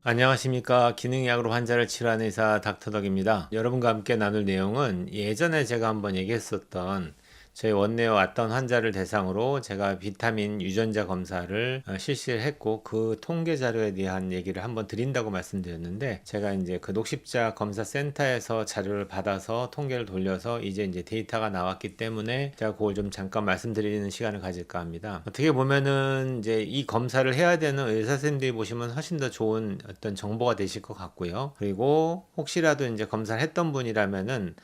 안녕하십니까. 기능의학으로 환자를 치료하는 의사 닥터덕입니다. 여러분과 함께 나눌 내용은 예전에 제가 한번 얘기했었던 저희 원내에 왔던 환자를 대상으로 제가 비타민 유전자 검사를 실시를 했고 그 통계 자료에 대한 얘기를 한번 드린다고 말씀드렸는데 제가 이제 그 녹십자 검사 센터에서 자료를 받아서 통계를 돌려서 이제 데이터가 나왔기 때문에 제가 그걸 좀 잠깐 말씀드리는 시간을 가질까 합니다. 어떻게 보면은 이제 이 검사를 해야 되는 의사 선생님들이 보시면 훨씬 더 좋은 어떤 정보가 되실 것 같고요. 그리고 혹시라도 이제 검사를 했던 분이라면은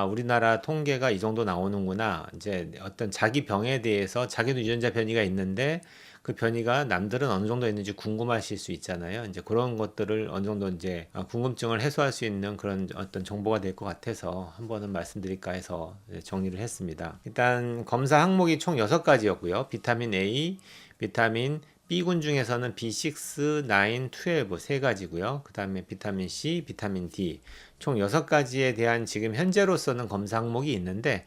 우리나라 통계가 이 정도 나오는구나. 이제 어떤 자기 병에 대해서 자기도 유전자 변이가 있는데 그 변이가 남들은 어느 정도 있는지 궁금하실 수 있잖아요. 이제 그런 것들을 어느 정도 이제 궁금증을 해소할 수 있는 그런 어떤 정보가 될 것 같아서 한번은 말씀드릴까 해서 정리를 했습니다. 일단 검사 항목이 총 6가지였고요. 비타민 A, 비타민 B군 중에서는 B6, 9, 12 세 가지고요. 그 다음에 비타민 C, 비타민 D 총 6가지에 대한 지금 현재로서는 검사 항목이 있는데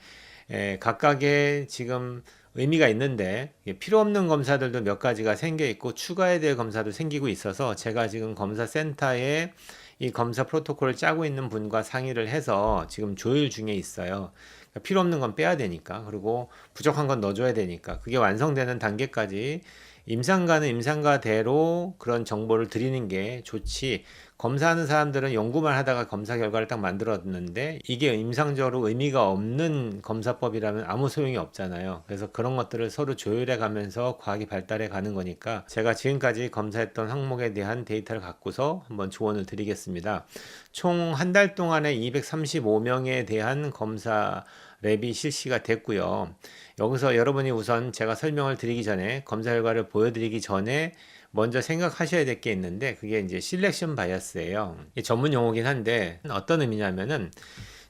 각각의 지금 의미가 있는데 필요 없는 검사들도 몇 가지가 생겨 있고 추가해야 될 검사도 생기고 있어서 제가 지금 검사센터에 이 검사 프로토콜을 짜고 있는 분과 상의를 해서 지금 조율 중에 있어요. 그러니까 필요 없는 건 빼야 되니까 그리고 부족한 건 넣어줘야 되니까 그게 완성되는 단계까지 임상가는 임상가대로 그런 정보를 드리는 게 좋지. 검사하는 사람들은 연구만 하다가 검사 결과를 딱 만들었는데 이게 임상적으로 의미가 없는 검사법이라면 아무 소용이 없잖아요. 그래서 그런 것들을 서로 조율해 가면서 과학이 발달해 가는 거니까 제가 지금까지 검사했던 항목에 대한 데이터를 갖고서 한번 조언을 드리겠습니다. 총 한 달 동안에 235명에 대한 검사 랩이 실시가 됐고요. 여기서 여러분이 우선 제가 설명을 드리기 전에 검사 결과를 보여드리기 전에 먼저 생각하셔야 될 게 있는데 그게 이제 실렉션 바이어스예요. 전문 용어긴 한데 어떤 의미냐면은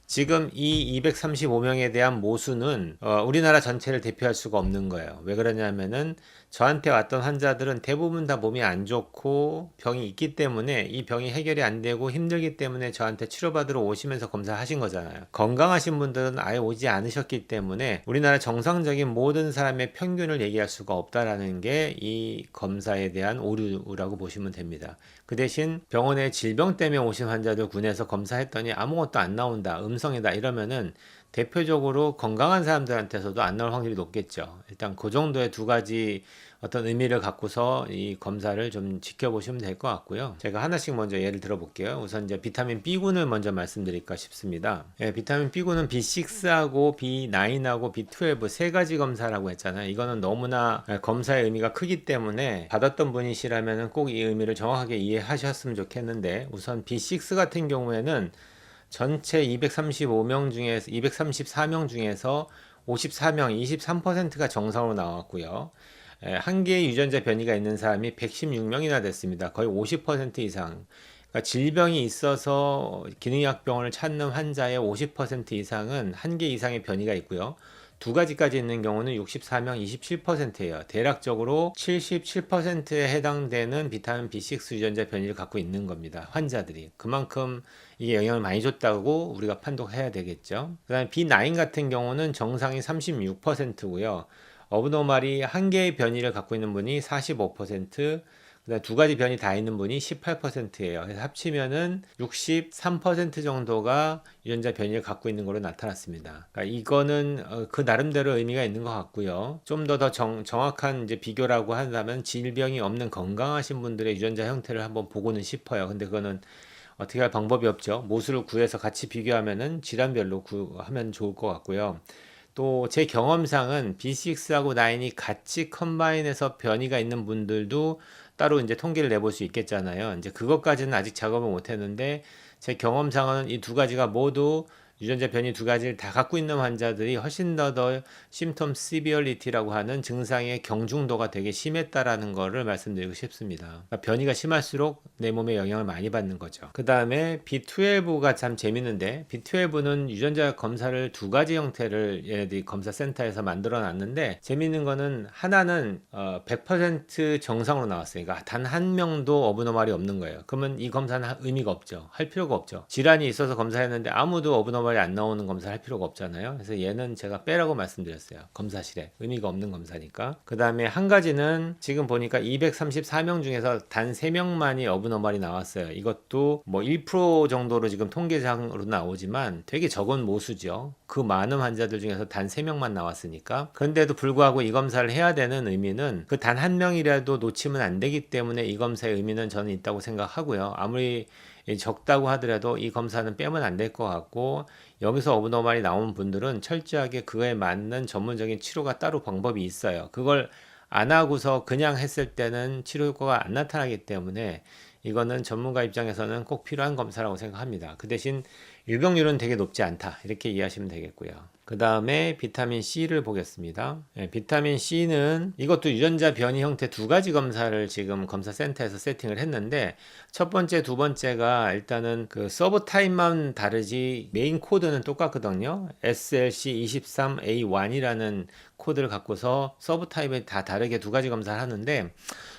지금 이 235명에 대한 모수는 우리나라 전체를 대표할 수가 없는 거예요. 왜 그러냐면은 저한테 왔던 환자들은 대부분 다 몸이 안 좋고 병이 있기 때문에 이 병이 해결이 안 되고 힘들기 때문에 저한테 치료받으러 오시면서 검사하신 거잖아요. 건강하신 분들은 아예 오지 않으셨기 때문에 우리나라 정상적인 모든 사람의 평균을 얘기할 수가 없다라는 게 이 검사에 대한 오류라고 보시면 됩니다. 그 대신 병원에 질병 때문에 오신 환자들 군에서 검사했더니 아무것도 안 나온다, 음성이다 이러면은 대표적으로 건강한 사람들한테서도 안 나올 확률이 높겠죠. 일단 그 정도의 두 가지 어떤 의미를 갖고서 이 검사를 좀 지켜보시면 될 것 같고요. 제가 하나씩 먼저 예를 들어 볼게요. 우선 이제 비타민 B군을 먼저 말씀드릴까 싶습니다. 비타민 B군은 B6하고 B9하고 B12 세 가지 검사라고 했잖아요. 이거는 너무나 검사의 의미가 크기 때문에 받았던 분이시라면 꼭 이 의미를 정확하게 이해하셨으면 좋겠는데 우선 B6 같은 경우에는 전체 235명 중에서 234명 중에서 54명, 23%가 정상으로 나왔고요. 한 개의 유전자 변이가 있는 사람이 116명이나 됐습니다. 거의 50% 이상. 그러니까 질병이 있어서 기능의학병원을 찾는 환자의 50% 이상은 한 개 이상의 변이가 있고요. 두 가지까지 있는 경우는 64명 27%예요. 대략적으로 77%에 해당되는 비타민 B6 유전자 변이를 갖고 있는 겁니다. 환자들이. 그만큼 이게 영향을 많이 줬다고 우리가 판독해야 되겠죠. 그 다음에 B9 같은 경우는 정상이 36%고요. 어브노말이 한 개의 변이를 갖고 있는 분이 45%, 그다음 두 가지 변이 다 있는 분이 18%예요. 그래서 합치면은 63% 정도가 유전자 변이를 갖고 있는 걸로 나타났습니다. 그러니까 이거는 그 나름대로 의미가 있는 것 같고요. 좀 더 정확한 이제 비교라고 한다면 질병이 없는 건강하신 분들의 유전자 형태를 한번 보고는 싶어요. 근데 그거는 어떻게 할 방법이 없죠. 모수를 구해서 같이 비교하면은 질환별로 하면 좋을 것 같고요. 또 제 경험상은 B6하고 9이 같이 컴바인해서 변이가 있는 분들도 따로 이제 통계를 내볼 수 있겠잖아요. 이제 그것까지는 아직 작업을 못 했는데 제 경험상은 이 두 가지가 모두 유전자 변이 두 가지를 다 갖고 있는 환자들이 훨씬 더 심톰 시비얼리티라고 하는 증상의 경중도가 되게 심했다라는 거를 말씀드리고 싶습니다. 그러니까 변이가 심할수록 내 몸에 영향을 많이 받는 거죠. 그 다음에 B12가 참 재밌는데 B12는 유전자 검사를 두 가지 형태를 얘네들이 검사센터에서 만들어 놨는데 재밌는 거는 하나는 100% 정상으로 나왔어요. 그러니까 단 한 명도 어브노멀이 없는 거예요. 그러면 이 검사는 의미가 없죠. 할 필요가 없죠. 질환이 있어서 검사했는데 아무도 어브노멀 어브노멀이 안 나오는 검사를 할 필요가 없잖아요. 그래서 얘는 제가 빼라고 말씀드렸어요. 검사실에. 의미가 없는 검사니까. 그 다음에 한 가지는 지금 보니까 234명 중에서 단 3명만이 어브노멀이 나왔어요. 이것도 뭐 1% 정도로 지금 통계상으로 나오지만 되게 적은 모수죠. 그 많은 환자들 중에서 단 3명만 나왔으니까. 그런데도 불구하고 이 검사를 해야 되는 의미는 그 단 한 명이라도 놓치면 안 되기 때문에 이 검사의 의미는 저는 있다고 생각하고요. 아무리 적다고 하더라도 이 검사는 빼면 안 될 것 같고, 여기서 어브노멀이 나온 분들은 철저하게 그거에 맞는 전문적인 치료가 따로 방법이 있어요. 그걸 안 하고서 그냥 했을 때는 치료 효과가 안 나타나기 때문에 이거는 전문가 입장에서는 꼭 필요한 검사라고 생각합니다. 그 대신 유병률은 되게 높지 않다, 이렇게 이해하시면 되겠고요. 그 다음에 비타민 C를 보겠습니다. 비타민 C는 이것도 유전자 변이 형태 두 가지 검사를 지금 검사센터에서 세팅을 했는데, 첫 번째, 두 번째가 일단은 그 서브 타입만 다르지 메인 코드는 똑같거든요. SLC23A1이라는 코드를 갖고서 서브 타입이 다 다르게 두 가지 검사를 하는데,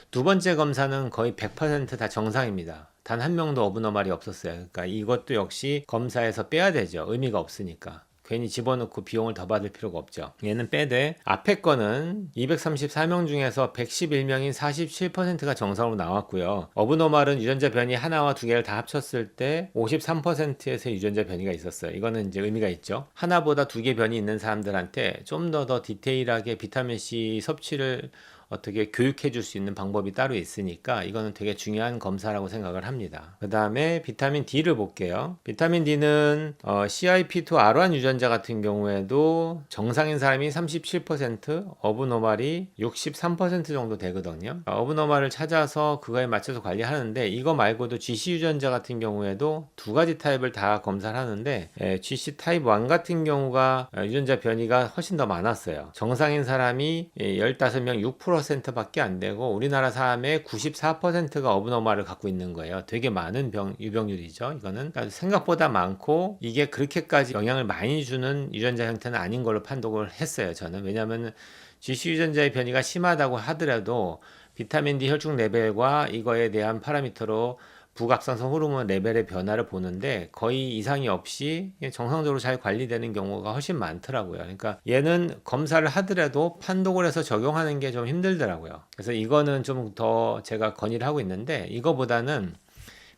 두 번째 검사는 거의 100% 다 정상입니다. 단 한 명도 어브노멀이 없었어요. 그러니까 이것도 역시 검사에서 빼야 되죠. 의미가 없으니까. 괜히 집어넣고 비용을 더 받을 필요가 없죠. 얘는 빼되, 앞에 거는 234명 중에서 111명인 47%가 정상으로 나왔고요. 어브노멀은 유전자 변이 하나와 두 개를 다 합쳤을 때 53%에서 유전자 변이가 있었어요. 이거는 이제 의미가 있죠. 하나보다 두 개 변이 있는 사람들한테 좀 더 디테일하게 비타민C 섭취를 어떻게 교육해 줄 수 있는 방법이 따로 있으니까 이거는 되게 중요한 검사라고 생각을 합니다. 그 다음에 비타민 D를 볼게요. 비타민 D는 CIP2R1 유전자 같은 경우에도 정상인 사람이 37%, 어브노멀이 63% 정도 되거든요. 어브노멀을 찾아서 그거에 맞춰서 관리하는데, 이거 말고도 GC 유전자 같은 경우에도 두 가지 타입을 다 검사를 하는데, GC 타입 1 같은 경우가 유전자 변이가 훨씬 더 많았어요. 정상인 사람이 15명 6%밖에 안 되고, 우리나라 사람의 94%가 어브노멀을 갖고 있는 거예요. 되게 많은 유병률이죠. 이거는 그러니까 생각보다 많고, 이게 그렇게까지 영향을 많이 주는 유전자 형태는 아닌 걸로 판독을 했어요, 저는. 왜냐하면 GC 유전자의 변이가 심하다고 하더라도 비타민 D 혈중 레벨과 이거에 대한 파라미터로 부각성성 호르몬 레벨의 변화를 보는데 거의 이상이 없이 정상적으로 잘 관리되는 경우가 훨씬 많더라고요. 그러니까 얘는 검사를 하더라도 판독을 해서 적용하는 게 좀 힘들더라고요. 그래서 이거는 좀 더 제가 건의를 하고 있는데, 이거보다는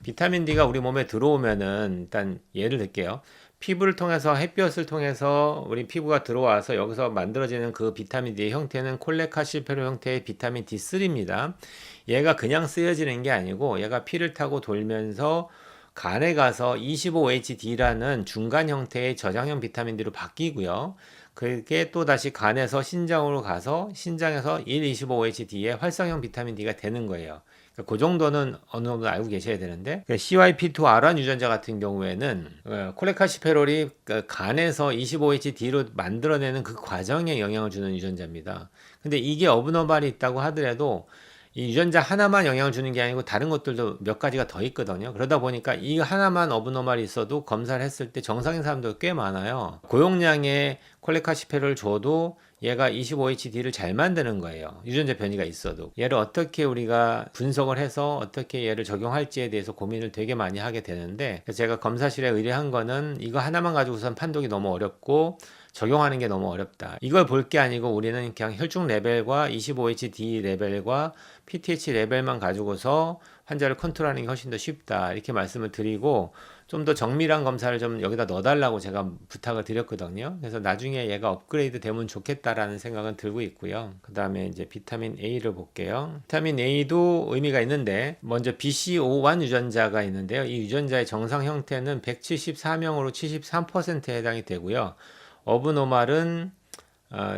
비타민 D가 우리 몸에 들어오면은, 일단 예를 들게요. 피부를 통해서, 햇볕을 통해서 우리 피부가 들어와서 여기서 만들어지는 그 비타민 D의 형태는 콜레카실페롤 형태의 비타민 D3입니다. 얘가 그냥 쓰여지는 게 아니고 얘가 피를 타고 돌면서 간에 가서 25HD라는 중간 형태의 저장형 비타민 D로 바뀌고요. 그게 또 다시 간에서 신장으로 가서 신장에서 125HD의 활성형 비타민 D가 되는 거예요. 그 정도는 어느 정도 알고 계셔야 되는데, CYP2R1 유전자 같은 경우에는 콜레카시페롤이 간에서 25HD로 만들어내는 그 과정에 영향을 주는 유전자입니다. 근데 이게 어브노멀이 있다고 하더라도 이 유전자 하나만 영향을 주는 게 아니고 다른 것들도 몇 가지가 더 있거든요. 그러다 보니까 이 하나만 어브노멀이 있어도 검사를 했을 때 정상인 사람도 꽤 많아요. 고용량의 콜레카시페롤을 줘도 얘가 25HD를 잘 만드는 거예요. 유전자 변이가 있어도. 얘를 어떻게 우리가 분석을 해서 어떻게 얘를 적용할지에 대해서 고민을 되게 많이 하게 되는데, 제가 검사실에 의뢰한 거는 이거 하나만 가지고선 판독이 너무 어렵고 적용하는 게 너무 어렵다. 이걸 볼 게 아니고 우리는 그냥 혈중 레벨과 25HD 레벨과 PTH 레벨만 가지고서 환자를 컨트롤하는 게 훨씬 더 쉽다, 이렇게 말씀을 드리고, 좀 더 정밀한 검사를 좀 여기다 넣어달라고 제가 부탁을 드렸거든요. 그래서 나중에 얘가 업그레이드 되면 좋겠다라는 생각은 들고 있고요. 그 다음에 이제 비타민 A를 볼게요. 비타민 A도 의미가 있는데, 먼저 BCO1 유전자가 있는데요. 이 유전자의 정상 형태는 174명으로 73%에 해당이 되고요. 어브노멀은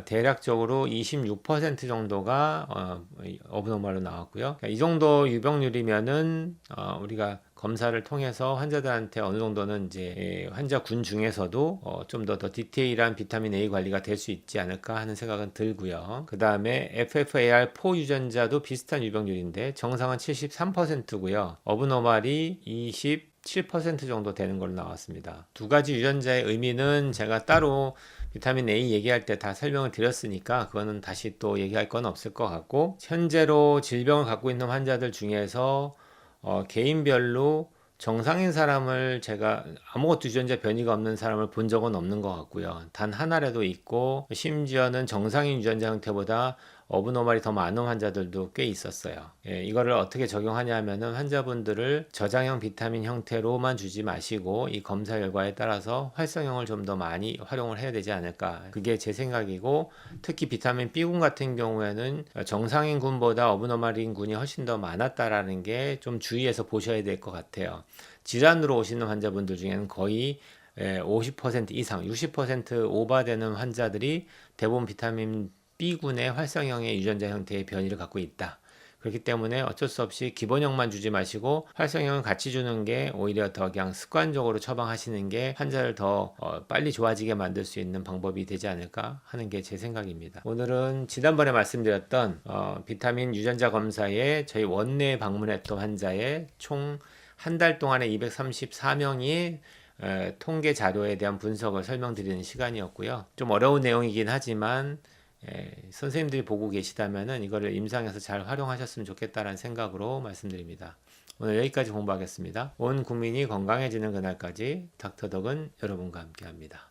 대략적으로 26% 정도가 어브노멀로 나왔고요. 그러니까 이 정도 유병률이면은 우리가 검사를 통해서 환자들한테 어느 정도는 이제 환자군 중에서도 좀 더 디테일한 비타민 A 관리가 될 수 있지 않을까 하는 생각은 들고요. 그 다음에 FFAR4 유전자도 비슷한 유병률인데 정상은 73%고요. 어브노멀이 27% 정도 되는 걸로 나왔습니다. 두 가지 유전자의 의미는 제가 따로 비타민 A 얘기할 때 다 설명을 드렸으니까 그거는 다시 또 얘기할 건 없을 것 같고, 현재로 질병을 갖고 있는 환자들 중에서 개인별로 정상인 사람을 제가 아무것도 유전자 변이가 없는 사람을 본 적은 없는 것 같고요. 단 하나라도 있고 심지어는 정상인 유전자 형태보다 어브노멀이 더 많은 환자들도 꽤 있었어요. 이거를 어떻게 적용하냐면은 환자분들을 저장형 비타민 형태로만 주지 마시고 이 검사 결과에 따라서 활성형을 좀 더 많이 활용을 해야 되지 않을까. 그게 제 생각이고, 특히 비타민 B군 같은 경우에는 정상인 군보다 어브노멀인 군이 훨씬 더 많았다라는 게 좀 주의해서 보셔야 될 것 같아요. 질환으로 오시는 환자분들 중에는 거의 50% 이상, 60% 오버되는 환자들이 대부분 비타민 B군의 활성형의 유전자 형태의 변이를 갖고 있다. 그렇기 때문에 어쩔 수 없이 기본형만 주지 마시고 활성형을 같이 주는 게 오히려 더 그냥 습관적으로 처방하시는 게 환자를 더 빨리 좋아지게 만들 수 있는 방법이 되지 않을까 하는 게 제 생각입니다. 오늘은 지난번에 말씀드렸던 비타민 유전자 검사에 저희 원내에 방문했던 환자의 총 한 달 동안에 234명이 통계 자료에 대한 분석을 설명드리는 시간이었고요. 좀 어려운 내용이긴 하지만 선생님들이 보고 계시다면은 이거를 임상에서 잘 활용하셨으면 좋겠다라는 생각으로 말씀드립니다. 오늘 여기까지 공부하겠습니다. 온 국민이 건강해지는 그날까지 닥터덕은 여러분과 함께합니다.